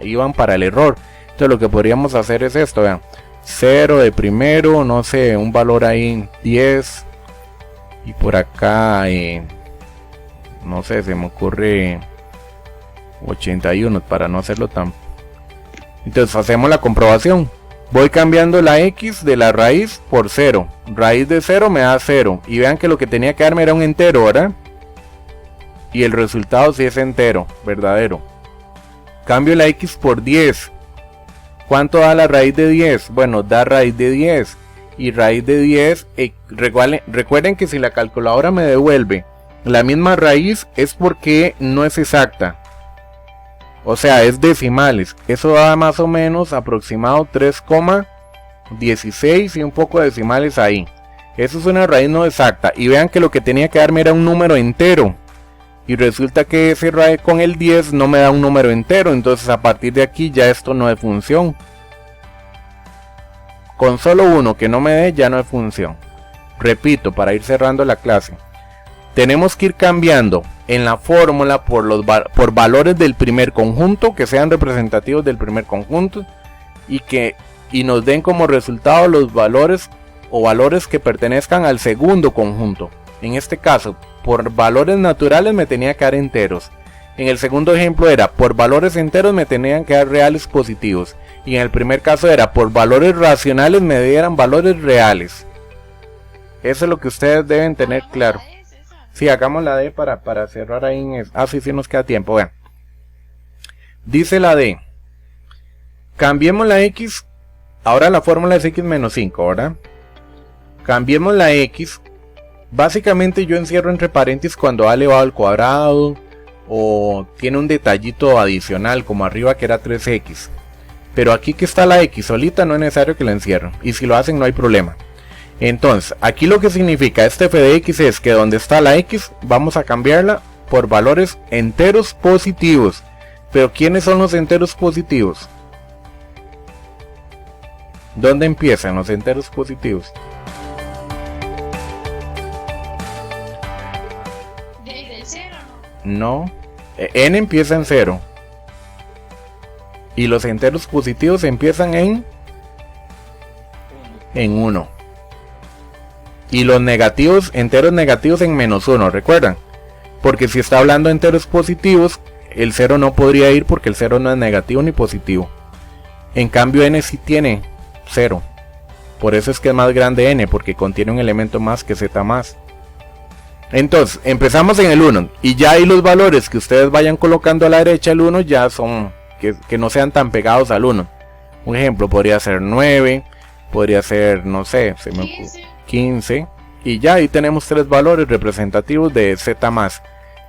iban para el error. Entonces lo que podríamos hacer es esto, vean. 0 de primero, no sé, un valor ahí 10. Y por acá, no sé, se me ocurre 81 para no hacerlo tan... Entonces hacemos la comprobación. Voy cambiando la x de la raíz por 0. Raíz de 0 me da 0. Y vean que lo que tenía que darme era un entero, ¿verdad? Y el resultado sí es entero, verdadero. Cambio la x por 10. ¿Cuánto da la raíz de 10? Bueno, da raíz de 10. Y raíz de 10, recuerden que si la calculadora me devuelve la misma raíz es porque no es exacta. O sea, es decimales. Eso da más o menos aproximado 3,16 y un poco de decimales ahí. Eso es una raíz no exacta. Y vean que lo que tenía que darme era un número entero. Y resulta que ese raíz con el 10 no me da un número entero. Entonces a partir de aquí ya esto no es función. Con solo uno que no me dé ya no es función. Repito, para ir cerrando la clase. Tenemos que ir cambiando en la fórmula por valores del primer conjunto que sean representativos del primer conjunto y nos den como resultado los valores o valores que pertenezcan al segundo conjunto. En este caso, por valores naturales me tenía que dar enteros. En el segundo ejemplo era por valores enteros me tenían que dar reales positivos. Y en el primer caso era por valores racionales me dieran valores reales. Eso es lo que ustedes deben tener claro. Sí, hagamos la D para cerrar ahí en eso. Ah, sí, nos queda tiempo, vean. Dice la D. Cambiemos la X. Ahora la fórmula es X menos 5, ¿verdad? Cambiemos la X. Básicamente yo encierro entre paréntesis cuando A elevado al cuadrado. O tiene un detallito adicional como arriba que era 3X. Pero aquí que está la X solita no es necesario que la encierren. Y si lo hacen no hay problema. Entonces, aquí lo que significa este f de x es que donde está la x, vamos a cambiarla por valores enteros positivos. Pero ¿quiénes son los enteros positivos? ¿Dónde empiezan los enteros positivos? ¿Desde el 0 No, n empieza en 0. Y los enteros positivos empiezan en 1. Y los negativos, enteros negativos en menos 1, ¿recuerdan? Porque si está hablando de enteros positivos, el 0 no podría ir porque el 0 no es negativo ni positivo. En cambio n sí tiene 0. Por eso es que es más grande n, porque contiene un elemento más que z más. Entonces, empezamos en el 1. Y ya ahí los valores que ustedes vayan colocando a la derecha del 1 ya son que no sean tan pegados al 1. Un ejemplo podría ser 9, podría ser, no sé, 15. Y ya ahí tenemos tres valores representativos de z más.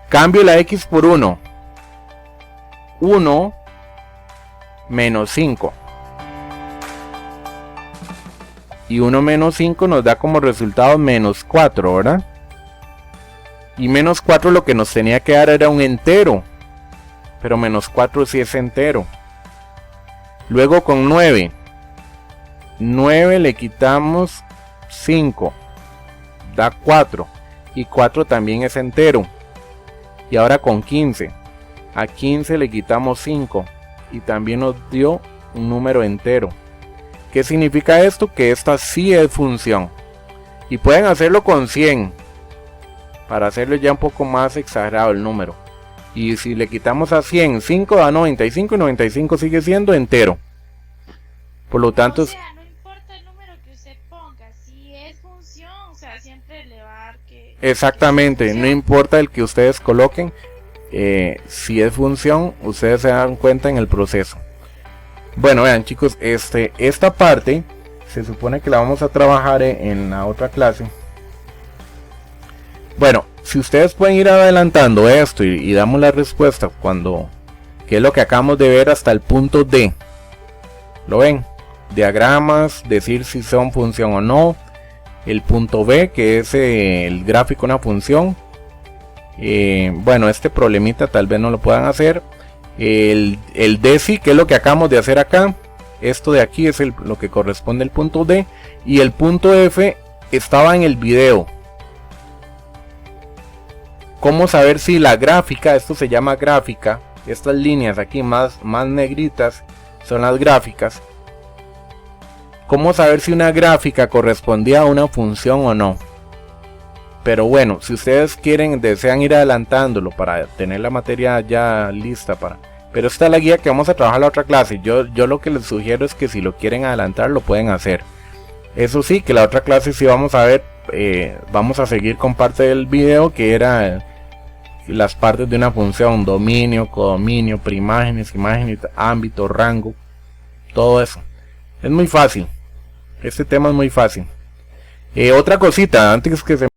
Cambio la x por 1. 1 menos 5. Y 1 menos 5 nos da como resultado menos 4, ¿verdad? Y menos 4 lo que nos tenía que dar era un entero. Pero menos 4 sí es entero. Luego con 9. 9 le quitamos 5. Da 4. Y 4 también es entero. Y ahora con 15. A 15 le quitamos 5. Y también nos dio un número entero. ¿Qué significa esto? Que esta sí es función. Y pueden hacerlo con 100. Para hacerlo ya un poco más exagerado el número. Y si le quitamos a 100, 5 da 95 y 95 sigue siendo entero. Por lo tanto... O sea, no importa el número que usted ponga, si es función, o sea, siempre le va a dar que... Exactamente, no importa el que ustedes coloquen, si es función, ustedes se dan cuenta en el proceso. Bueno, vean chicos, esta parte se supone que la vamos a trabajar en la otra clase. Bueno, si ustedes pueden ir adelantando esto y damos la respuesta que es lo que acabamos de ver hasta el punto D. ¿Lo ven? diagramas, decir si son función o no. El punto B, que es el gráfico de una función. Bueno, este problemita tal vez no lo puedan hacer. El deci, que es lo que acabamos de hacer acá. Esto de aquí es lo que corresponde al punto D. Y el punto F estaba en el video. ¿Cómo saber si la gráfica, esto se llama gráfica, estas líneas aquí más negritas son las gráficas? ¿Cómo saber si una gráfica correspondía a una función o no? Pero bueno, si ustedes desean ir adelantándolo para tener la materia ya lista para... Pero esta es la guía que vamos a trabajar la otra clase. Yo lo que les sugiero es que si lo quieren adelantar lo pueden hacer. Eso sí, que la otra clase sí vamos a ver, vamos a seguir con parte del video que era las partes de una función: dominio, codominio, preimágenes, imágenes, ámbito, rango, todo eso. Es muy fácil, este tema es muy fácil. Otra cosita antes que se